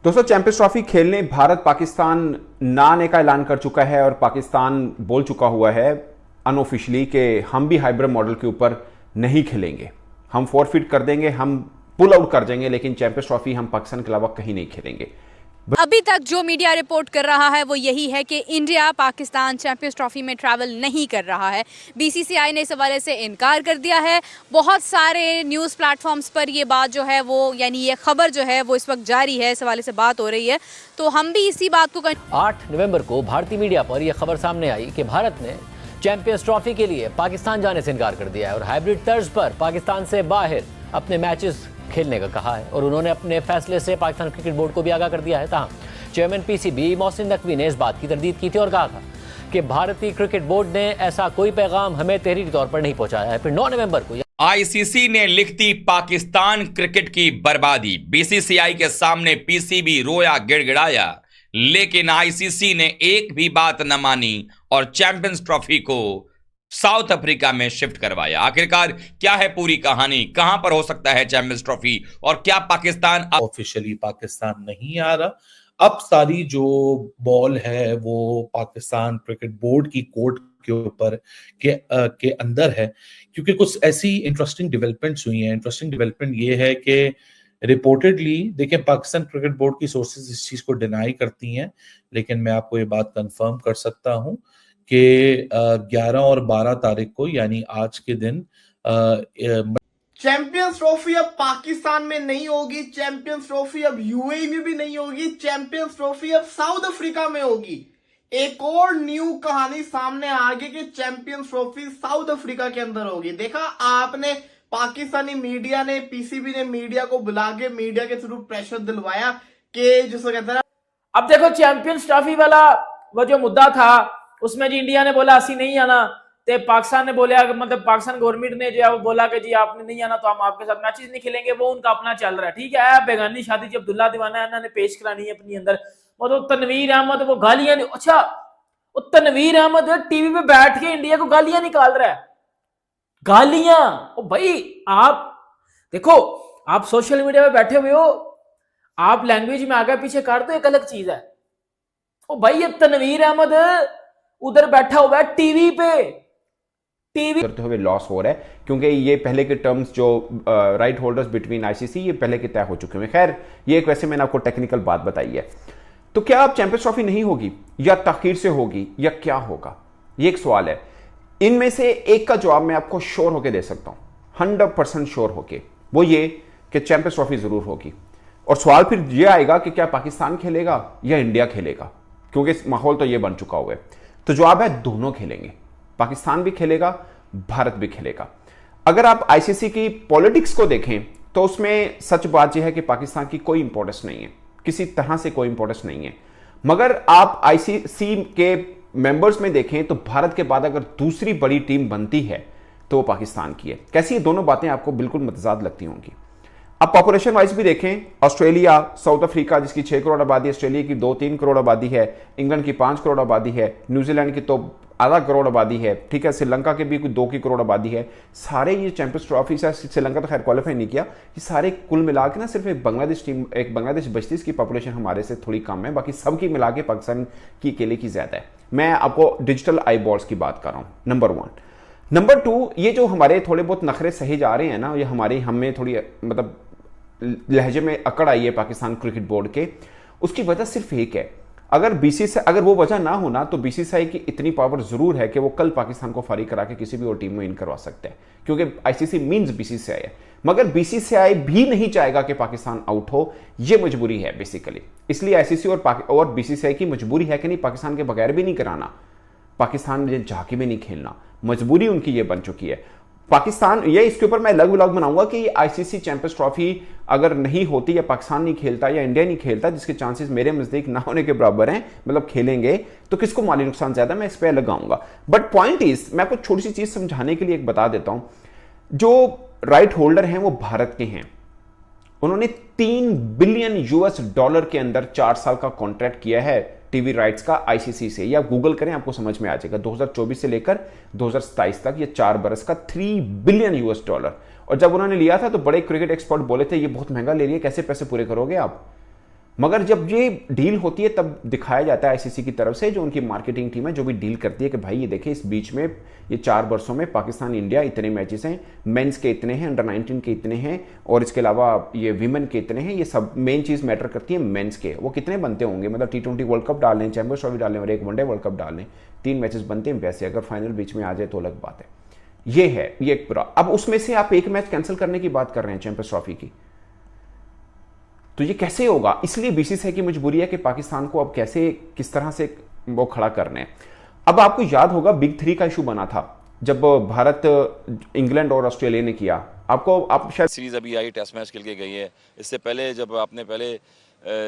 दोस्तों, champions trophy खेलने भारत पाकिस्तान ना आने का ऐलान कर चुका है और पाकिस्तान बोल चुका हुआ है अनऑफिशियली कि हम भी हाइब्रिड मॉडल के ऊपर नहीं खेलेंगे, हम फॉरफिट कर देंगे, हम पुल आउट कर देंगे, लेकिन चैंपियंस ट्रॉफी हम पाकिस्तान के अलावा कहीं नहीं खेलेंगे। अभी तक जो मीडिया रिपोर्ट कर रहा है वो यही है कि इंडिया पाकिस्तान चैंपियंस ट्रॉफी में ट्रैवल नहीं कर रहा है। बीसीसीआई ने इस हवाले से इनकार कर दिया है। बहुत सारे न्यूज़ प्लेटफॉर्म्स पर ये बात जो है वो यानी ये खबर जो है वो इस वक्त जारी है, इस हवाले से बात हो रही है, तो हम भी इसी बात को 8 नवंबर को भारतीय मीडिया पर यह खबर सामने आई कि भारत ने चैंपियंस ट्रॉफी के लिए पाकिस्तान जाने से इनकार कर दिया है और हाइब्रिड तर्ज पर पाकिस्तान से बाहर अपने मैचेस खेलने का कहा है। और उन्होंने अपने फैसले से पाकिस्तान क्रिकेट बोर्ड को भी आगाह कर दिया है। तहाँ चेयरमैन पीसीबी मोहसिन नकवी ने इस बात की तरदीद की थी और कहा था कि भारतीय क्रिकेट बोर्ड ने ऐसा कोई पैगाम हमें तहरीरी तौर पर नहीं पहुंचाया है। फिर 9 नवंबर को आईसीसी ने लिख दी पाकिस्तान क्रिकेट की बर्बादी। बीसीसीआई के सामने पीसीबी रोया गिड़गिड़ाया, लेकिन आईसीसी ने एक भी बात न मानी और चैंपियंस ट्रॉफी को साउथ अफ्रीका में शिफ्ट करवाया। आखिरकार क्या है पूरी कहानी, कहां पर हो सकता है चैंपियंस ट्रॉफी और क्या पाकिस्तान ऑफिशियली पाकिस्तान नहीं आ रहा। अब सारी जो बॉल है वो पाकिस्तान क्रिकेट बोर्ड की कोर्ट के ऊपर के अंदर है, क्योंकि कुछ ऐसी इंटरेस्टिंग डेवलपमेंट्स हुई हैं। इंटरेस्टिंग डेवलपमेंट ये है कि रिपोर्टेडली, देखिए, पाकिस्तान क्रिकेट बोर्ड की सोर्सेज इस चीज को डिनाई करती हैं, लेकिन मैं आपको ये बात कंफर्म कर सकता हूं कि 11 और 12 तारीख को, यानी आज के दिन, चैंपियंस ट्रॉफी अब पाकिस्तान में नहीं होगी। चैंपियंस ट्रॉफी अब यूएई में भी नहीं होगी। चैंपियंस ट्रॉफी अब साउथ अफ्रीका में होगी। एक और न्यू कहानी सामने आ गई कि चैंपियंस ट्रॉफी साउथ अफ्रीका के अंदर होगी। देखा आपने, पाकिस्तानी मीडिया ने, पीसीबी ने मीडिया को बुला के मीडिया के थ्रू प्रेशर दिलवाया कि जिसको कहते हैं। अब देखो, चैंपियंस ट्रॉफी वाला वो जो मुद्दा था उसमें जी इंडिया ने बोला असी नहीं आना, ते पाकिस्तान ने बोला, मतलब पाकिस्तान गवर्नमेंट ने जो है वो बोला कि जी आपने नहीं आना तो हम आपके साथ मैचेस नहीं खेलेंगे। वो उनका अपना चल रहा है, ठीक है। बेगानी शादी जब अब्दुल्ला दीवाना है इन्होंने पेश करानी है अपनी अंदर, मतलब तनवीर अहमद वो गालियां, अच्छा वो तनवीर अहमद टीवी पे बैठ के इंडिया को गालियां निकाल रहा है, गालियां। ओ भाई, आप देखो, आप सोशल मीडिया पे बैठे हुए हो, आप लैंग्वेज में आगे पीछे कर दो, एक अलग चीज है। ओ भाई, ये तनवीर अहमद उधर बैठा हुआ है टीवी पे, टीवी करते हुए लॉस हो रहा है, क्योंकि ये पहले के टर्म्स जो राइट होल्डर्स बिटवीन आईसीसी, ये पहले के तय हो चुके हैं। खैर, ये एक वैसे मैंने आपको टेक्निकल बात बताई है। तो क्या अब चैंपियंस ट्रॉफी नहीं होगी या ताखीर से होगी या क्या होगा, ये एक सवाल है। इनमें से एक का जवाब मैं आपको श्योर होकर दे सकता हूं, 100% श्योर होके, वो ये कि चैंपियंस ट्रॉफी जरूर होगी। और सवाल फिर ये आएगा कि क्या पाकिस्तान खेलेगा या इंडिया खेलेगा, क्योंकि माहौल तो ये बन चुका हुआ है। तो जवाब है दोनों खेलेंगे, पाकिस्तान भी खेलेगा, भारत भी खेलेगा। अगर आप आईसीसी की पॉलिटिक्स को देखें तो उसमें सच बात यह है कि पाकिस्तान की कोई इंपॉर्टेंस नहीं है, किसी तरह से कोई इंपॉर्टेंस नहीं है। मगर आप आईसीसी के मेंबर्स में देखें तो भारत के बाद अगर दूसरी बड़ी टीम बनती है तो वो पाकिस्तान की है। कैसी ये दोनों बातें आपको बिल्कुल मतजाद लगती होंगी। अब पॉपुलेशन वाइज भी देखें, ऑस्ट्रेलिया, साउथ अफ्रीका जिसकी 6 करोड़ आबादी, ऑस्ट्रेलिया की 2-3 करोड़ आबादी है, इंग्लैंड की 5 करोड़ आबादी है, न्यूजीलैंड की तो आधा करोड़ आबादी है, ठीक है, श्रीलंका की भी कोई 2 करोड़ आबादी है। सारे ये चैंपियंस ट्रॉफी से, श्रीलंका तो खैर क्वालिफाई नहीं किया, ये सारे कुल मिला के ना सिर्फ एक बांग्लादेश टीम, एक बांग्लादेश बचती, इसकी पॉपुलेशन हमारे से थोड़ी कम है, बाकी सबकी मिला के पाकिस्तान की अकेले की ज्यादा है। मैं आपको डिजिटल आई बॉल्स की बात कर रहा हूँ, नंबर 1। नंबर 2, ये जो हमारे थोड़े बहुत नखरे सही जा रहे हैं ना, ये हमारे हमें थोड़ी मतलब लहजे में अकड़ आई है पाकिस्तान क्रिकेट बोर्ड के, उसकी वजह सिर्फ एक है। अगर बीसीसीआई, अगर वो वजह ना होना तो बीसीसीआई की इतनी पावर जरूर है कि वो कल पाकिस्तान को फारिग करा के किसी भी और टीम में इन करवा सकते हैं, क्योंकि आईसीसी मींस बीसीसीआई है। मगर बीसीसीआई भी नहीं चाहेगा कि पाकिस्तान आउट हो, ये मजबूरी है बेसिकली। इसलिए आईसीसी और बीसीसीआई की मजबूरी है कि नहीं, पाकिस्तान के बगैर भी नहीं कराना, पाकिस्तान ने झांकी में नहीं खेलना, मजबूरी उनकी ये बन चुकी है। पाकिस्तान, ये इसके ऊपर मैं अलग व्लॉग बनाऊंगा कि आईसीसी चैंपियंस ट्रॉफी अगर नहीं होती या पाकिस्तान नहीं खेलता या इंडिया नहीं खेलता, जिसके चांसेस मेरे नजदीक ना होने के बराबर हैं, मतलब खेलेंगे तो किसको माली नुकसान ज्यादा, मैं इस पर लगाऊंगा। बट पॉइंट इज, मैं आपको छोटी सी चीज समझाने के लिए एक बता देता हूं। जो राइट होल्डर हैं वो भारत के हैं, उन्होंने $3 बिलियन के अंदर 4 साल का कॉन्ट्रैक्ट किया है टीवी राइट्स का आईसीसी से। या गूगल करें, आपको समझ में आ जाएगा। 2024 से लेकर 2027 तक ये 4 बरस का $3 बिलियन। और जब उन्होंने लिया था तो बड़े क्रिकेट एक्सपर्ट बोले थे ये बहुत महंगा ले लिया, कैसे पैसे पूरे करोगे आप। मगर जब ये डील होती है तब दिखाया जाता है आईसीसी की तरफ से, जो उनकी मार्केटिंग टीम है जो भी डील करती है, कि भाई ये देखिए इस बीच में ये 4 वर्षों में पाकिस्तान इंडिया इतने मैचेस हैं, मेंस के इतने हैं, अंडर 19 के इतने हैं, और इसके अलावा ये विमेन के इतने हैं। ये सब मेन चीज़ मैटर करती है मेंस के, वो कितने बनते होंगे, मतलब T20 वर्ल्ड कप डाल लें, चैंपियंस ट्रॉफी डाल लें और एक वनडे वर्ल्ड कप डाल लें, 3 मैचेस बनते हैं। वैसे अगर फाइनल बीच में आ जाए तो अलग बात है। ये है ये एक पूरा। अब उसमें से आप एक मैच कैंसिल करने की बात कर रहे हैं चैंपियंस ट्रॉफी की, तो ये कैसे होगा? इसलिए बीसीसीआई की मजबूरी है कि पाकिस्तान को अब कैसे किस तरह से वो खड़ा करने हैं। अब आपको याद होगा बिग 3 का इशू बना था जब भारत, इंग्लैंड और ऑस्ट्रेलिया ने किया। आप शायद सीरीज अभी आई, टेस्ट मैच खेल के गई है। इससे पहले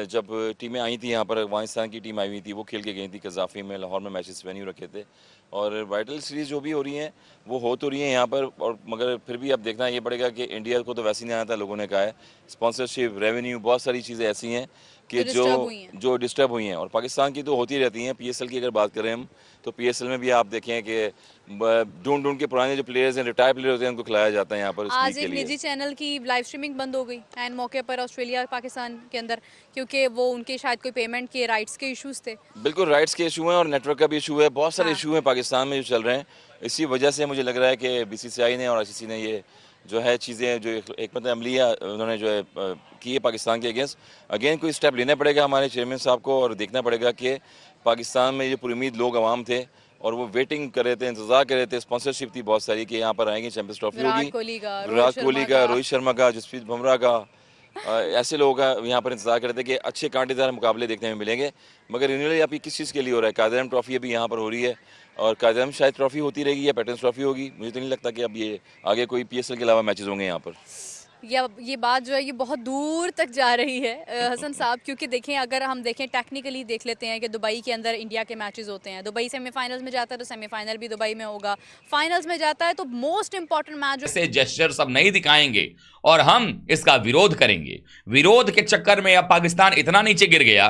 जब टीमें आई थी यहाँ पर, अफगानिस्तान की टीम आई हुई थी, वो खेल के गई थी कज़ाफ़ी में, लाहौर में मैचेस वेन्यू रखे थे। और वाइटल सीरीज़ जो भी हो रही हैं वो हो तो रही हैं यहाँ पर, और मगर फिर भी अब देखना ये पड़ेगा कि इंडिया को तो वैसे ही नहीं आना था, लोगों ने कहा है। स्पॉन्सरशिप, रेवेन्यू, बहुत सारी चीज़ें ऐसी हैं कि जो डिस्टर्ब हुई हैं। और पाकिस्तान की तो होती रहती हैं। PSL की अगर बात करें हम, तो PSL में भी आप देखें कि ढूंढ के पुराने जो प्लेयर्स हैं, रिटायर्ड प्लेयर होते हैं, उनको खिलाया जाता है यहाँ पर। आज एक निजी चैनल की लाइव स्ट्रीमिंग बंद हो गई एंड मौके पर ऑस्ट्रेलिया पाकिस्तान के अंदर, क्योंकि वो उनके शायद कोई पेमेंट के राइट्स के इश्यूज थे। बिल्कुल राइट्स के इशू हैं और नेटवर्क का भी इशू है, बहुत सारे इशू हैं पाकिस्तान में जो चल रहे हैं। इसी वजह से मुझे लग रहा है कि BCCI ने और ICC ने ये जो है चीज़ें जो एक मतलब अमली उन्होंने जो है की है पाकिस्तान के अगेंस्ट, अगेन कोई स्टेप लेना पड़ेगा हमारे चेयरमैन साहब को, और देखना पड़ेगा कि पाकिस्तान में ये पूरी उम्मीद लोग आवाम थे और वो वेटिंग कर रहे थे, इंतजार कर रहे थे, स्पॉन्सरशिप थी बहुत सारी कि यहाँ पर आएंगे, चैंपियंस ट्रॉफी होगी, विराट कोहली का, रोहित शर्मा का, जसप्रीत बुमराह का, ऐसे लोग यहाँ पर इंतजार कर रहे थे कि अच्छे कांटेदार मुकाबले देखने में मिलेंगे। मगर इन्होंने अभी किस चीज़ के लिए हो रहा है? कायदे-ए-आज़म ट्रॉफी अभी यहाँ पर हो रही है, और कायदे-ए-आज़म शायद ट्रॉफी होती रहेगी या पैटर्न्स ट्रॉफी होगी। मुझे तो नहीं लगता कि अब ये आगे कोई PSL के अलावा मैचेस होंगे यहाँ पर। ये बात जो है ये बहुत दूर तक जा रही है हसन साहब, क्योंकि देखें, अगर हम देखें टेक्निकली देख लेते हैं कि दुबई के अंदर इंडिया के मैचेस होते हैं। दुबई सेमीफाइनल्स में जाता है तो सेमीफाइनल भी दुबई में होगा, फाइनल्स में जाता है तो मोस्ट इंपॉर्टेंट मैच से जेस्चर सब नहीं दिखाएंगे और हम इसका विरोध करेंगे। विरोध के चक्कर में अब पाकिस्तान इतना नीचे गिर गया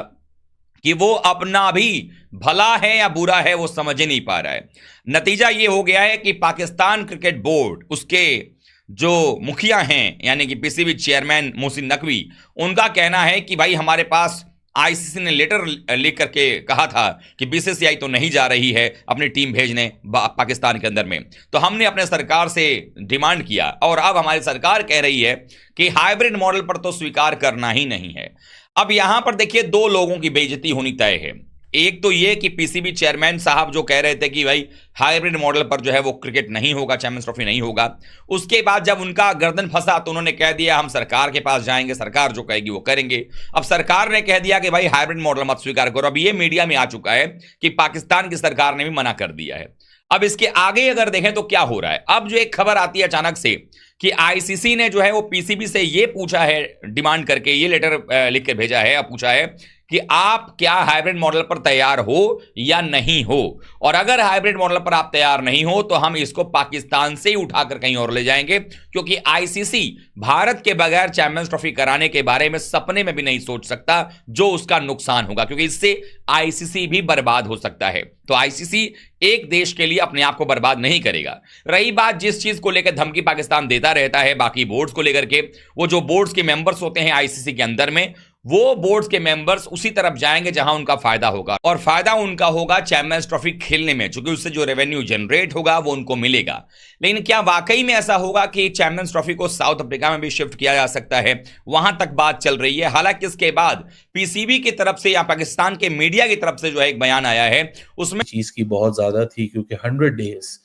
कि वो अपना भी भला है या बुरा है वो समझ ही नहीं पा रहा है। नतीजा ये हो गया है कि पाकिस्तान क्रिकेट बोर्ड, उसके जो मुखिया हैं यानी कि PCB चेयरमैन मोहसिन नकवी, उनका कहना है कि भाई हमारे पास ICC ने लेटर लिख करके कहा था कि BCCI तो नहीं जा रही है अपनी टीम भेजने पाकिस्तान के अंदर में, तो हमने अपने सरकार से डिमांड किया और अब हमारी सरकार कह रही है कि हाइब्रिड मॉडल पर तो स्वीकार करना ही नहीं है। अब यहां पर देखिए 2 लोगों की बेइज्जती होनी तय है। एक तो ये कि PCB चेयरमैन साहब जो कह रहे थे कि भाई हाइब्रिड मॉडल पर जो है वो क्रिकेट नहीं होगा, चैंपियंस ट्रॉफी नहीं होगा। उसके बाद जब उनका गर्दन फंसा तो उन्होंने कह दिया हम सरकार के पास जाएंगे, सरकार जो कहेगी वो करेंगे। अब सरकार ने कह दिया कि भाई हाइब्रिड मॉडल मत स्वीकार करो। अब ये मीडिया में आ चुका है कि पाकिस्तान की सरकार ने भी मना कर दिया है। अब इसके आगे अगर देखें तो क्या हो रहा है, अब जो एक खबर आती है अचानक से कि ICC ने जो है वो PCB से ये पूछा है, डिमांड करके ये लेटर लिख के भेजा है, अब पूछा है कि आप क्या हाइब्रिड मॉडल पर तैयार हो या नहीं हो, और अगर हाइब्रिड मॉडल पर आप तैयार नहीं हो तो हम इसको पाकिस्तान से ही उठाकर कहीं और ले जाएंगे, क्योंकि ICC भारत के बगैर चैंपियंस ट्रॉफी कराने के बारे में सपने में भी नहीं सोच सकता, जो उसका नुकसान होगा, क्योंकि इससे ICC भी बर्बाद हो सकता है। तो ICC एक देश के लिए अपने आप को बर्बाद नहीं करेगा। रही बात जिस चीज को लेकर धमकी पाकिस्तान देता रहता है बाकी बोर्ड्स को लेकर के, वो जो बोर्ड्स के मेंबर्स होते हैं ICC के अंदर में, वो बोर्ड्स के मेंबर्स उसी तरफ जाएंगे जहां उनका फायदा होगा, और फायदा उनका होगा चैंपियंस ट्रॉफी खेलने में, क्योंकि उससे जो रेवेन्यू जनरेट होगा वो उनको मिलेगा। लेकिन क्या वाकई में ऐसा होगा कि चैंपियंस ट्रॉफी को साउथ अफ्रीका में भी शिफ्ट किया जा सकता है? वहां तक बात चल रही है। हालांकि इसके बाद PCB की तरफ से या पाकिस्तान के मीडिया की तरफ से जो है एक बयान आया है, उसमें चीज की बहुत ज्यादा थी, क्योंकि 100 डेज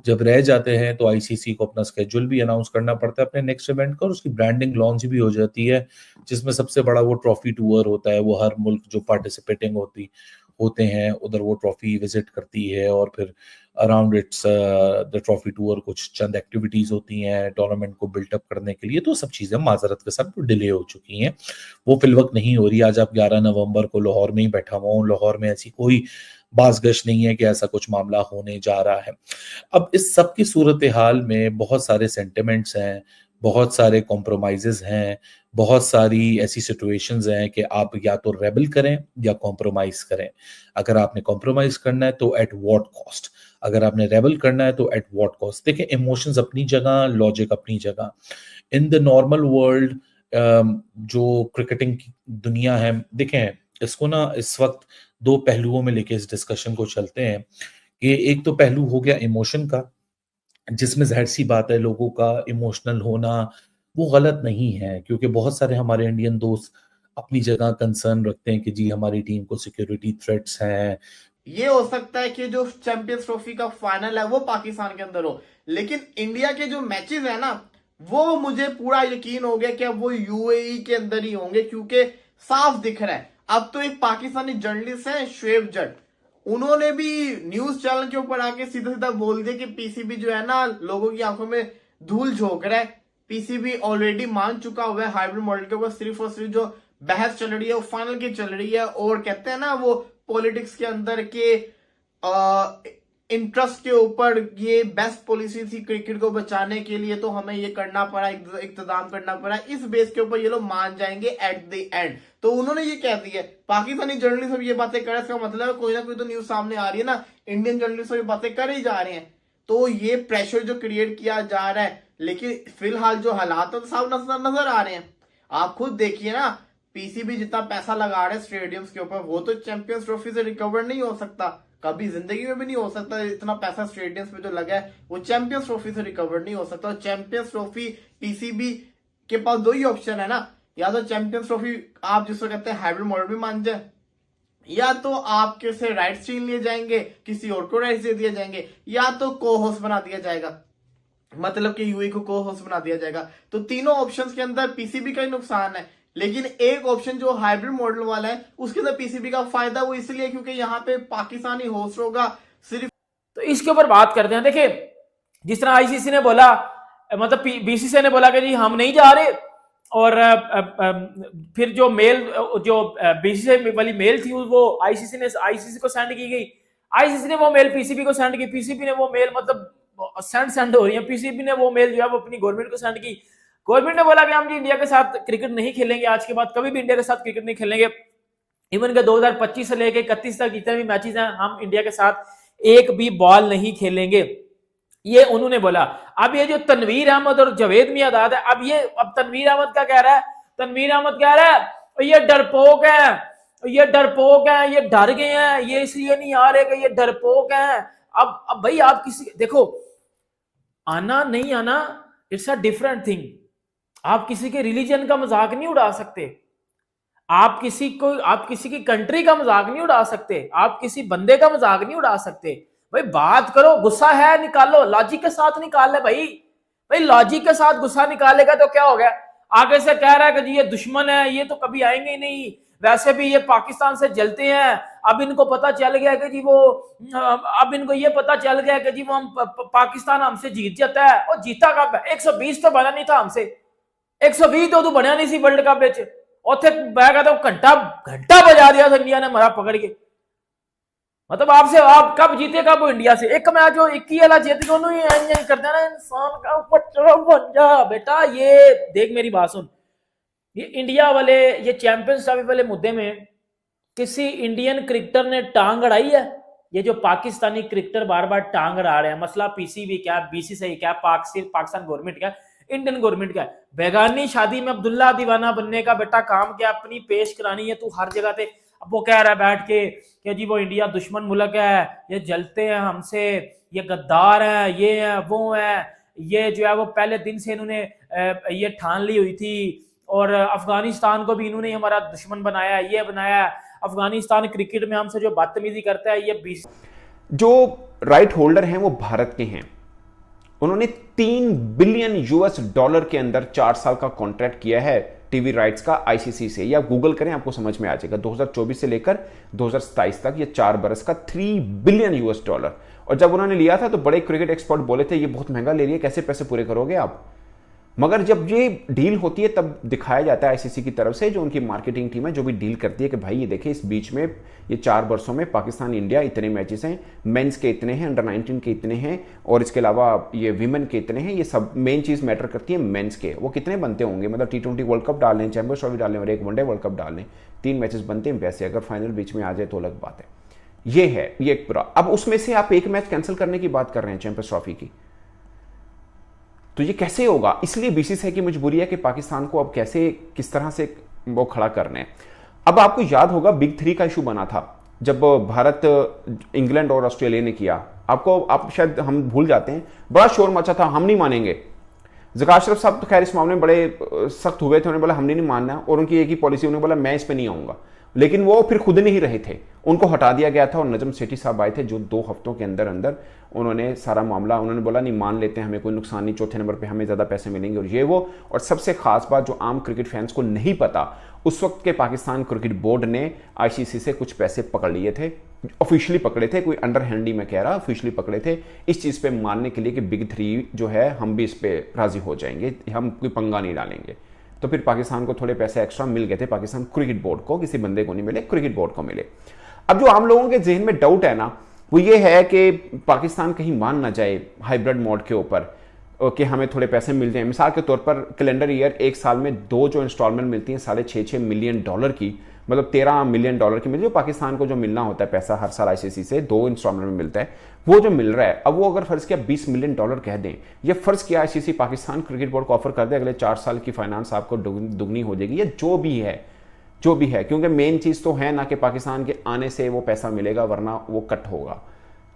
जब रह जाते हैं तो ICC को अपना स्केड्यूल भी अनाउंस करना पड़ता है अपने नेक्स्ट इवेंट का, और उसकी ब्रांडिंग लॉन्च भी हो जाती है, जिसमें सबसे बड़ा वो ट्रॉफी टूर होता है। वो हर मुल्क जो पार्टिसिपेटिंग होते हैं उधर वो ट्रॉफी विजिट करती है, और फिर around its the trophy tour कुछ चंद एक्टिविटीज होती हैं टूर्नामेंट को बिल्टअप करने के लिए। तो सब चीजें माजरत के साथ डिले हो चुकी हैं, वो फिल वक्त नहीं हो रही। आज आप 11 नवंबर को लाहौर में ही बैठा हुआ हूँ, लाहौर में ऐसी कोई बाज़गश नहीं है कि ऐसा कुछ मामला होने जा रहा है। अब इस सब की सूरत हाल में बहुत सारे सेंटिमेंट्स हैं, बहुत सारे कॉम्प्रोमाइजेस हैं, बहुत सारी ऐसी सिचुएशंस हैं कि आप या तो रेबल करें या कॉम्प्रोमाइज करें। अगर आपने कॉम्प्रोमाइज करना है तो एट व्हाट कॉस्ट, अगर आपने रेबल करना है तो एट व्हाट कॉस्ट। देखिए, इमोशंस अपनी जगह, लॉजिक अपनी जगह। इन द नॉर्मल वर्ल्ड जो क्रिकेटिंग की दुनिया है, देखें इसको ना इस वक्त दो पहलुओं में लेके इस डिस्कशन को चलते हैं कि एक तो पहलू हो गया इमोशन का, जिसमें जाहिर सी बात है लोगों का इमोशनल होना वो गलत नहीं है, क्योंकि बहुत सारे हमारे इंडियन दोस्त अपनी जगह कंसर्न रखते हैं कि जी हमारी टीम को सिक्योरिटी थ्रेट्स हैं। ये हो सकता है कि जो चैंपियंस ट्रॉफी का फाइनल है वो पाकिस्तान के अंदर हो, लेकिन इंडिया के जो मैचेस है ना वो मुझे पूरा यकीन हो गया कि अब वो यूएई के अंदर ही होंगे, क्योंकि साफ दिख रहा है। अब तो एक पाकिस्तानी जर्नलिस्ट है शुएब जट, उन्होंने भी न्यूज चैनल के ऊपर आके सीधा सीधा बोल दिया कि पीसीबी जो है ना लोगों की आंखों में धूल झोंक रहा है। पीसीबी ऑलरेडी मान चुका हुआ है हाइब्रिड मॉडल के ऊपर, सिर्फ और सिर्फ जो बहस चल रही है वो फाइनल की चल रही है। और कहते हैं ना वो पॉलिटिक्स के अंदर के इंटरेस्ट के ऊपर ये बेस्ट पॉलिसी थी क्रिकेट को बचाने के लिए, तो हमें ये करना पड़ा, इक़्तिदाम करना पड़ा। इस बेस के ऊपर ये लोग मान जाएंगे एट द एंड। तो उन्होंने ये कह दिया, पाकिस्तानी जर्नलिस्ट अब ये बातें कर रहे हैं, इसका मतलब है कोई ना कोई तो न्यूज सामने आ रही है ना, इंडियन जर्नलिस्ट ये बातें कर ही जा रहे हैं। तो ये प्रेशर जो क्रिएट किया जा रहा है, लेकिन फिलहाल जो हालात है साफ नजर आ रहे हैं। आप खुद देखिए ना, पीसीबी जितना पैसा लगा रहा है स्टेडियम्स के ऊपर, वो तो चैंपियंस ट्रॉफी से रिकवर नहीं हो सकता, कभी जिंदगी में भी नहीं हो सकता। इतना पैसा स्टेडियम्स पे जो लगा है वो चैंपियंस ट्रॉफी से रिकवर नहीं हो सकता। और चैंपियंस ट्रॉफी पीसीबी के पास दो ही ऑप्शन है ना, या तो चैंपियंस ट्रॉफी आप जिसको कहते हैं हाइब्रिड मॉडल भी मान जाए, या तो आपके से राइट्स छीन लिए जाएंगे, किसी और को राइट्स दे दिए जाएंगे, या तो को होस्ट बना दिया जाएगा, मतलब कि यूएई को को होस्ट बना दिया जाएगा। तो तीनों ऑप्शंस के अंदर पीसीबी का ही नुकसान है, लेकिन एक ऑप्शन जो हाइब्रिड मॉडल वाला है उसके अंदर पीसीबी का फायदा वो इसलिए क्योंकि यहाँ पे पाकिस्तानी होस्ट होगा सिर्फ। तो इसके ऊपर बात करते हैं। देखिए जिस तरह आईसीसी ने बोला, मतलब बीसीसीआई ने बोला कि जी हम नहीं जा रहे, और फिर जो मेल जो बीसीसीआई वाली मेल थी वो आईसीसी को सेंड की गई, आईसीसी ने वो मेल पीसीबी को सेंड की, पीसीबी ने वो मेल मतलब सेंड हो रही है, पीसीबी ने वो मेल जो है वो अपनी गवर्नमेंट को सेंड की। गवर्नमेंट ने बोला कि हम जी इंडिया के साथ क्रिकेट नहीं खेलेंगे, आज के बाद कभी भी इंडिया के साथ क्रिकेट नहीं खेलेंगे। इवन के 2025 से लेके 31 तक जितने भी मैचेस हैं हम इंडिया के साथ एक भी बॉल नहीं खेलेंगे, ये उन्होंने बोला। अब ये जो तनवीर अहमद और जावेद मियादाद है, अब तनवीर अहमद क्या कह रहा है, तनवीर अहमद कह रहा है ये डरपोक है, ये डरपोक है, ये डर गए हैं, ये इसलिए नहीं आ रहे कि ये डरपोक है। अब भाई आप किसी देखो, आना नहीं आना इट्स अ डिफरेंट थिंग। आप किसी के रिलीजन का मजाक नहीं उड़ा सकते, आप किसी की कंट्री का मजाक नहीं उड़ा सकते, आप किसी बंदे का मजाक नहीं उड़ा सकते। भाई बात करो, गुस्सा है निकालो, लॉजिक के साथ निकाल ले भाई लॉजिक के साथ गुस्सा निकालेगा तो क्या हो गया। आगे से कह रहा है कि जी ये दुश्मन है, ये तो कभी आएंगे ही नहीं, वैसे भी ये पाकिस्तान से जलते हैं। अब इनको पता चल गया कि जी वो अब इनको ये पता चल गया कि जी वो हम पाकिस्तान हमसे जीत जाता है। और जीता कब है? 120 तो बना नहीं था हमसे, 120 तो बनया नहीं सी वर्ल्ड कप विच, उत्थे मैं कहता हूं घंटा बजा दिया था इंडिया ने हमारा पकड़ के। मतलब आपसे आप कब जीते, कब इंडिया से एक मैच जो 21 वाला जीत गए, उन्होंने कर देना इंसान का बच्चा बन जा बेटा। ये देख मेरी बात सुन, ये इंडिया वाले ये चैंपियंस ट्रॉफी वाले मुद्दे में किसी इंडियन क्रिकेटर ने टांग अड़ाई है? ये जो पाकिस्तानी क्रिकेटर बार बार टांग अड़ा रहे हैं, मसला पीसीबी क्या, बीसीसीआई क्या, पाकिस्तान गवर्नमेंट क्या, इंडियन गवर्नमेंट क्या है। बेगानी शादी में अब्दुल्ला दीवाना बनने का बेटा काम क्या, अपनी पेश करानी है तू हर जगह पे। अब वो कह रहा है बैठ के कि जी वो इंडिया दुश्मन मुल्क है, ये जलते हैं हमसे, ये गद्दार है, ये है वो है, ये जो है वो पहले दिन से इन्होंने ये ठान ली हुई थी, और अफगानिस्तान को भी इन्होंने हमारा दुश्मन बनाया, ये बनाया। अफगानिस्तान क्रिकेट में हमसे जो बदतमीजी करता है, ये जो राइट होल्डर हैं वो भारत के हैं। उन्होंने $3 बिलियन के अंदर 4 साल का कॉन्ट्रैक्ट किया है टीवी राइट्स का आईसीसी से। या गूगल करें आपको समझ में आ जाएगा, 2024 से लेकर 2027 तक ये 4 बरस का $3 बिलियन। और जब उन्होंने लिया था तो बड़े क्रिकेट एक्सपर्ट बोले थे ये बहुत महंगा ले रही है, कैसे पैसे पूरे करोगे आप। मगर जब ये डील होती है तब दिखाया जाता है आईसीसी की तरफ से, जो उनकी मार्केटिंग टीम है जो भी डील करती है कि भाई ये देखिए इस बीच में ये 4 वर्षों में पाकिस्तान इंडिया इतने मैचेस हैं, मेंस के इतने हैं, अंडर 19 के इतने हैं, और इसके अलावा ये विमेन के इतने हैं। ये सब मेन चीज मैटर करती है मेंस के, वो कितने बनते होंगे, मतलब T20 वर्ल्ड कप डाल लें, चैंपियंस ट्रॉफी डाल लें और एक वनडे वर्ल्ड कप डाल लें, 3 मैचेस बनते हैं वैसे। अगर फाइनल बीच में आ जाए तो अलग बात है। ये है ये एक पूरा। अब उसमें से आप एक मैच कैंसिल करने की बात कर रहे हैं चैंपियंस ट्रॉफी की, तो ये कैसे होगा? इसलिए बीसीसीआई की मजबूरी है कि पाकिस्तान को अब कैसे किस तरह से वो खड़ा करने हैं। अब आपको याद होगा बिग 3 का इशू बना था जब भारत, इंग्लैंड और ऑस्ट्रेलिया ने किया। आप शायद हम भूल जाते हैं, बड़ा शोर मचा था, हम नहीं मानेंगे। ज़का अशरफ साहब तो खैर इस मामले में बड़े सख्त हुए थे, उन्होंने बोला हमने नहीं मानना, और उनकी एक ही पॉलिसी, उन्होंने बोला मैं इस पर नहीं आऊंगा। लेकिन वो फिर खुद नहीं रहे थे, उनको हटा दिया गया था और नजम सेठी साहब आए थे जो 2 हफ्तों के अंदर अंदर उन्होंने सारा मामला, उन्होंने बोला नहीं मान लेते हैं, हमें कोई नुकसान नहीं, चौथे नंबर पे हमें ज़्यादा पैसे मिलेंगे और ये वो। और सबसे खास बात जो आम क्रिकेट फैंस को नहीं पता, उस वक्त के पाकिस्तान क्रिकेट बोर्ड ने आईसीसी से कुछ पैसे पकड़ लिए थे, ऑफिशियली पकड़े थे, कोई अंडर हैंडी मैं कह रहा, ऑफिशियली पकड़े थे इस चीज़ पे मानने के लिए कि बिग 3 जो है हम भी इस पे राजी हो जाएंगे, हम कोई पंगा नहीं डालेंगे। तो फिर पाकिस्तान को थोड़े पैसे एक्स्ट्रा मिल गए थे, पाकिस्तान क्रिकेट बोर्ड को, किसी बंदे को नहीं मिले, क्रिकेट बोर्ड को मिले। अब जो आम लोगों के जहन में डाउट है ना, वो ये है कि पाकिस्तान कहीं मान ना जाए हाइब्रिड मोड के ऊपर कि हमें थोड़े पैसे मिल जाए। मिसाल के तौर पर कैलेंडर ईयर एक साल में 2 जो इंस्टॉलमेंट मिलती हैं $6.5 मिलियन की, मतलब $13 मिलियन की मिलती है। पाकिस्तान को जो मिलना होता है पैसा हर साल आईसीसी से 2 इंस्टॉलमेंट में मिलता है, वो जो मिल रहा है, अब वो अगर फर्ज किया $20 मिलियन कह दें, ये फर्ज किया आईसीसी पाकिस्तान क्रिकेट बोर्ड को ऑफर कर दे अगले 4 साल की फाइनेंस आपको दुगनी हो जाएगी, या जो भी है, क्योंकि मेन चीज तो है ना कि पाकिस्तान के आने से वो पैसा मिलेगा, वरना वो कट होगा।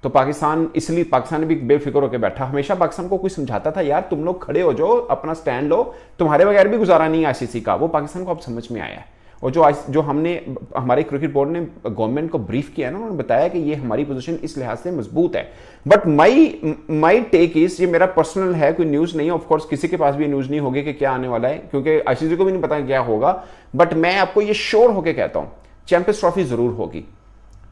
तो पाकिस्तान, इसलिए पाकिस्तान भी बेफिक्र होकर बैठा। हमेशा पाकिस्तान को कोई समझाता था यार तुम लोग खड़े हो जाओ, अपना स्टैंड लो, तुम्हारे बगैर भी गुजारा नहीं है आईसीसी का। वो पाकिस्तान को अब समझ में आया है। और जो हमने, हमारे क्रिकेट बोर्ड ने गवर्नमेंट को ब्रीफ किया ना, उन्होंने बताया कि ये हमारी पोजीशन इस लिहाज से मजबूत है। बट माई टेक इज, ये मेरा पर्सनल है, कोई न्यूज नहीं है, ऑफ कोर्स किसी के पास भी न्यूज नहीं होगी कि क्या आने वाला है, क्योंकि आईसीसी को भी नहीं पता क्या होगा। बट मैं आपको ये श्योर होकर कहता हूं चैंपियंस ट्रॉफी जरूर होगी,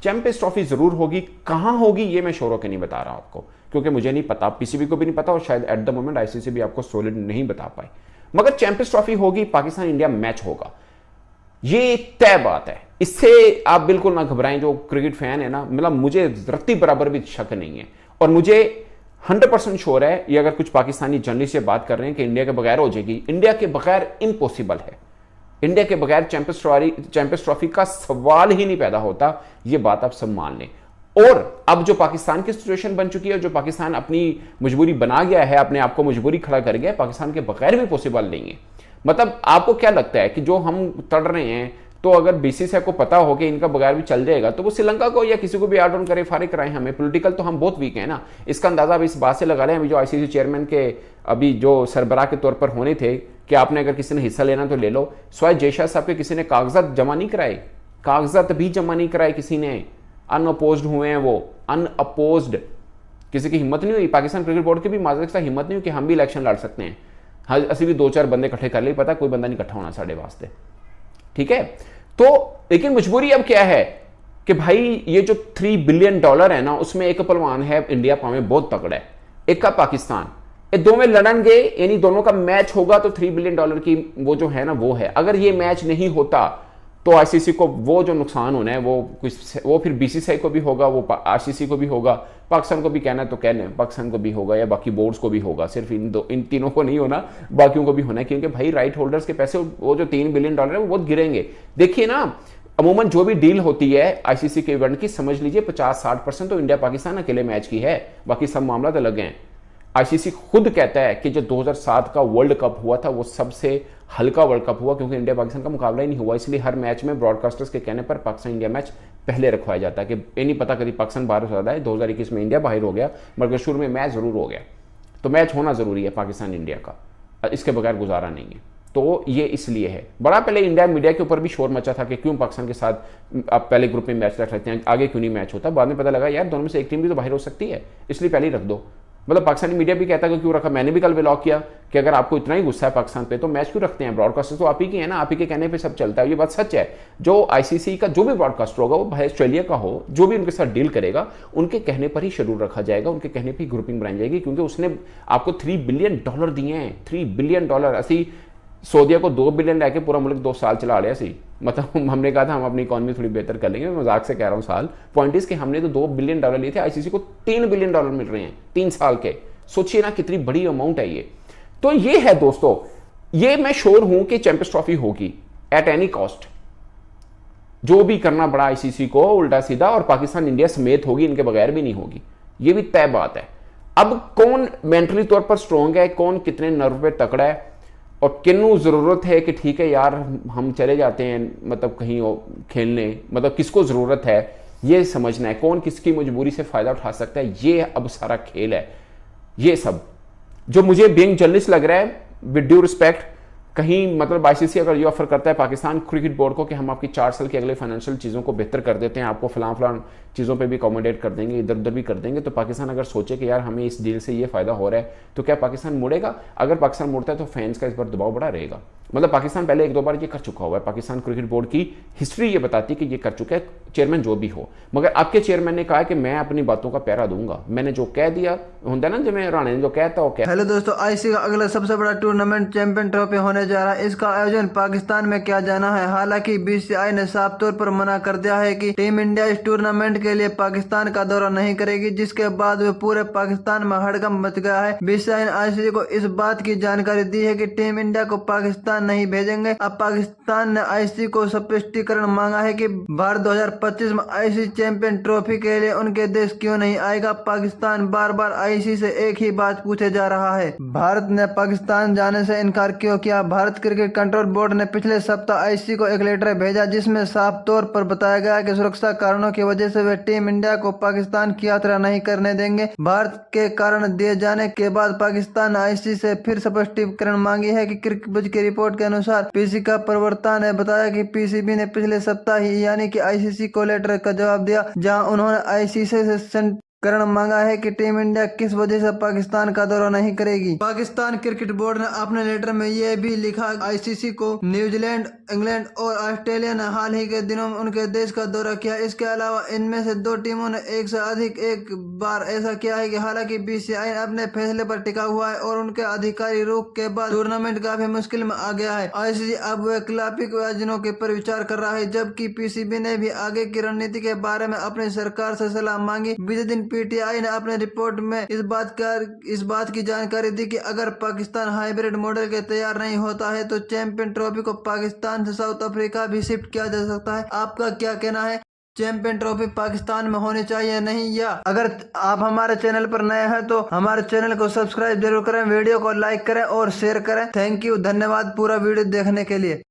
चैंपियंस ट्रॉफी जरूर होगी। कहां होगी ये मैं श्योर होकर नहीं बता रहा आपको, क्योंकि मुझे नहीं पता, पीसीबी को भी नहीं पता, और शायद एट द मोमेंट आईसीसी भी आपको सॉलिड नहीं बता पाए। मगर चैंपियंस ट्रॉफी होगी, पाकिस्तान इंडिया मैच होगा, ये तय बात है। इससे आप बिल्कुल ना घबराएं, जो क्रिकेट फैन है ना, मतलब मुझे रत्ती बराबर भी शक नहीं है, और मुझे 100% श्योर है, ये अगर कुछ पाकिस्तानी जर्नलिस्ट से बात कर रहे हैं कि इंडिया के बगैर हो जाएगी, इंडिया के बगैर इम्पॉसिबल है। इंडिया के बगैर चैंपियंस ट्रॉफी का सवाल ही नहीं पैदा होता, ये बात आप सब मान लें। और अब जो पाकिस्तान की सिचुएशन बन चुकी है, जो पाकिस्तान अपनी मजबूरी बना गया है, अपने आप को मजबूरी खड़ा कर गया, पाकिस्तान के बगैर भी पॉसिबल नहीं है। मतलब आपको क्या लगता है कि जो हम तड़ रहे हैं, तो अगर बीसीसीआई को पता हो कि इनका बगैर भी चल जाएगा, तो वो श्रीलंका को या किसी को भी आउट ऑन करे, फारिग कराएं हमें। पॉलिटिकल तो हम बहुत वीक है ना, इसका अंदाजा अभी इस बात से लगा लें, अभी जो आईसीसी चेयरमैन के अभी जो सरबराह के तौर पर होने थे कि आपने अगर किसी ने हिस्सा लेना तो ले लो, स्वाय जयशाह साहब के किसी ने कागजात जमा नहीं कराए, कागजात भी जमा नहीं कराए किसी ने, अनअपोज्ड हुए हैं वो, अनअपोज्ड। किसी की हिम्मत नहीं हुई, पाकिस्तान क्रिकेट बोर्ड की भी माजरत से हिम्मत नहीं हुई कि हम भी इलेक्शन लड़ सकते हैं। हाँ, असली भी 2-4 बंदे इकट्ठे कर ले, पता कोई बंदा नहीं इकट्ठा होना साढ़े वास्ते, ठीक है। तो लेकिन मजबूरी अब क्या है कि भाई ये जो $3 बिलियन है ना, उसमें एक पहलवान है इंडिया पावे बहुत तगड़ा है, एक का पाकिस्तान, ये दो में लड़ेंगे, यानी दोनों का मैच होगा तो $3 बिलियन की वो जो है ना वो है। अगर ये मैच नहीं होता तो आईसीसी को वो जो नुकसान होना है वो फिर बीसीसीआई को भी होगा, वो आईसीसी को भी होगा, पाकिस्तान को भी कहना तो कहने, पाकिस्तान को भी होगा या बाकी बोर्ड्स को भी होगा, सिर्फ इन तीनों को नहीं होना, बाकियों को भी होना है। क्योंकि भाई राइट होल्डर्स के पैसे, वो जो $3 बिलियन है वो बहुत गिरेंगे। देखिए ना, अमूमन जो भी डील होती है आईसीसी के इवेंट की, समझ लीजिए 50-60% तो इंडिया पाकिस्तान अकेले मैच की है, बाकी सब मामला तो लगे हैं। आईसीसी खुद कहता है कि जो 2007 का वर्ल्ड कप हुआ था वो सबसे हल्का वर्ल्ड कप हुआ, क्योंकि इंडिया पाकिस्तान का मुकाबला ही नहीं हुआ, इसलिए हर मैच में ब्रॉडकास्टर्स के कहने पर पाकिस्तान इंडिया मैच पहले रखवाया जाता है कि ये नहीं पता कभी पाकिस्तान बाहर हो जाता है। 2021 में इंडिया बाहर हो गया, मगर शुरू में मैच जरूर हो गया, तो मैच होना जरूरी है पाकिस्तान इंडिया का, इसके बगैर गुजारा नहीं है। तो ये इसलिए है। बड़ा पहले इंडिया मीडिया के ऊपर भी शोर मचा था कि क्यों पाकिस्तान के साथ आप पहले ग्रुप में मैच रख लेते हैं, आगे क्यों नहीं मैच होता। बाद में पता लगा यार दोनों में से एक टीम भी तो बाहर हो सकती है, इसलिए पहले ही रख दो। मतलब पाकिस्तानी मीडिया भी कहता है कि क्यों रखा। मैंने भी कल ब्लॉग किया कि अगर आपको इतना ही गुस्सा है पाकिस्तान पे तो मैच क्यों रखते हैं, ब्रॉडकास्टर तो आप ही की है ना, आप ही के कहने पे सब चलता है। ये बात सच है। जो आईसीसी का जो भी ब्रॉडकास्टर होगा, वो भाई ऑस्ट्रेलिया का हो, जो भी उनके साथ डील करेगा, उनके कहने पर ही शेड्यूल रखा जाएगा, उनके कहने पर ही ग्रुपिंग बनाई जाएगी, क्योंकि उसने आपको $3 बिलियन दिए हैं। $3 बिलियन असी सऊदिया को $2 बिलियन लेके पूरा मुल्क 2 साल चला लिया सी। मतलब हमने कहा था हम अपनी इकॉनमी थोड़ी बेहतर कर लेंगे, मजाक से कह रहा हूँ साल। पॉइंट इज कि हमने तो $2 बिलियन लिए थे, आईसीसी को $3 बिलियन मिल रहे हैं 3 साल के। सोचिए ना कितनी बड़ी अमाउंट है ये। तो ये है दोस्तों, ये मैं श्योर हूं कि चैंपियंस ट्रॉफी होगी एट एनी कॉस्ट। जो भी करना बड़ा आईसीसी को उल्टा सीधा, और पाकिस्तान इंडिया समेत होगी, इनके बगैर भी नहीं होगी, ये भी तय बात है। अब कौन मेंटली तौर पर स्ट्रॉन्ग है, कौन कितने नर्व पे तकड़ा है, और किन्नू ज़रूरत है कि ठीक है यार हम चले जाते हैं मतलब कहीं खेलने, मतलब किसको ज़रूरत है ये समझना है, कौन किसकी मजबूरी से फ़ायदा उठा सकता है, ये अब सारा खेल है। ये सब जो मुझे बीइंग जर्नलिस्ट लग रहा है, विद ड्यू रिस्पेक्ट, कहीं मतलब आईसीसी अगर ये ऑफर करता है पाकिस्तान क्रिकेट बोर्ड को कि हम आपकी 4 साल की अगले फाइनेंशियल चीज़ों को बेहतर कर देते हैं, आपको फलां चीज़ों पे भी अकोमोडेट कर देंगे, इधर उधर भी कर देंगे, तो पाकिस्तान अगर सोचे कि यार हमें इस डील से ये फ़ायदा हो रहा है तो क्या पाकिस्तान मुड़ेगा? अगर पाकिस्तान मुड़ता है तो फैंस का इस पर दबाव बड़ा रहेगा। मतलब पाकिस्तान पहले 1-2 बार ये कर चुका हुआ है, पाकिस्तान क्रिकेट बोर्ड की हिस्ट्री ये बताती है कि ये कर चुका है, चेयरमैन जो भी हो। मगर आपके चेयरमैन ने कहा कि मैं अपनी बातों का पैरा दूंगा, मैंने जो कह दिया होता है ना, जब राणे ने जो कहता हो क्या। हेलो दोस्तों, आईसीसी का अगला सबसे बड़ा टूर्नामेंट चैंपियन ट्रॉफी होने जा रहा है। इसका आयोजन पाकिस्तान में किया जाना है। हालांकि बीसीसीआई ने साफ तौर पर मना कर दिया है कि टीम इंडिया इस टूर्नामेंट के लिए पाकिस्तान का दौरा नहीं करेगी, जिसके बाद वे पूरे पाकिस्तान में हड़कंप मच गया है। बीसीसीआई ने आईसीसी को इस बात की जानकारी दी है कि टीम इंडिया को पाकिस्तान नहीं भेजेंगे। अब पाकिस्तान ने आईसीसी को स्पष्टीकरण मांगा है कि भारत 2025 में आईसीसी चैंपियन ट्रॉफी के लिए उनके देश क्यों नहीं आएगा। पाकिस्तान बार बार आईसीसी से एक ही बात पूछे जा रहा है, भारत ने पाकिस्तान जाने से इनकार क्यों किया। भारत क्रिकेट कंट्रोल बोर्ड ने पिछले सप्ताह आईसीसी को एक लेटर भेजा, जिसमें साफ तौर पर बताया गया कि सुरक्षा कारणों की वजह से वे टीम इंडिया को पाकिस्तान की यात्रा नहीं करने देंगे। भारत के कारण दिए जाने के बाद पाकिस्तान ने आईसीसी से फिर स्पष्टीकरण मांगी है कि क्रिकेट की रिपोर्ट के अनुसार पीसीबी का प्रवक्ता ने बताया कि पीसीबी ने पिछले सप्ताह ही यानी कि आईसीसी को लेटर का जवाब दिया, जहां उन्होंने आईसीसी से कारण मांगा है कि टीम इंडिया किस वजह से पाकिस्तान का दौरा नहीं करेगी। पाकिस्तान क्रिकेट बोर्ड ने अपने लेटर में यह भी लिखा, आईसीसी को न्यूजीलैंड, इंग्लैंड और ऑस्ट्रेलिया ने हाल ही के दिनों में उनके देश का दौरा किया। इसके अलावा इनमें से 2 टीमों ने एक से अधिक एक बार ऐसा किया है कि हालांकि बीसीसीआई अपने फैसले पर टिका हुआ है और उनके अधिकारी रोक के बाद टूर्नामेंट काफी मुश्किल में आ गया है। आईसीसी अब वैकल्पिक आयोजनों के पर विचार कर रहा है, जबकि पीसीबी ने भी आगे की रणनीति के बारे में अपनी सरकार से सलाह मांगी। बीते दिन पीटीआई ने अपने रिपोर्ट में इस बात की जानकारी दी कि अगर पाकिस्तान हाइब्रिड मॉडल के तैयार नहीं होता है तो चैंपियन ट्रॉफी को पाकिस्तान से साउथ अफ्रीका भी शिफ्ट किया जा सकता है। आपका क्या कहना है? चैंपियन ट्रॉफी पाकिस्तान में होनी चाहिए नहीं, या अगर आप हमारे चैनल पर नए हैं तो हमारे चैनल को सब्सक्राइब जरूर करें, वीडियो को लाइक करें और शेयर करें। थैंक यू, धन्यवाद पूरा वीडियो देखने के लिए।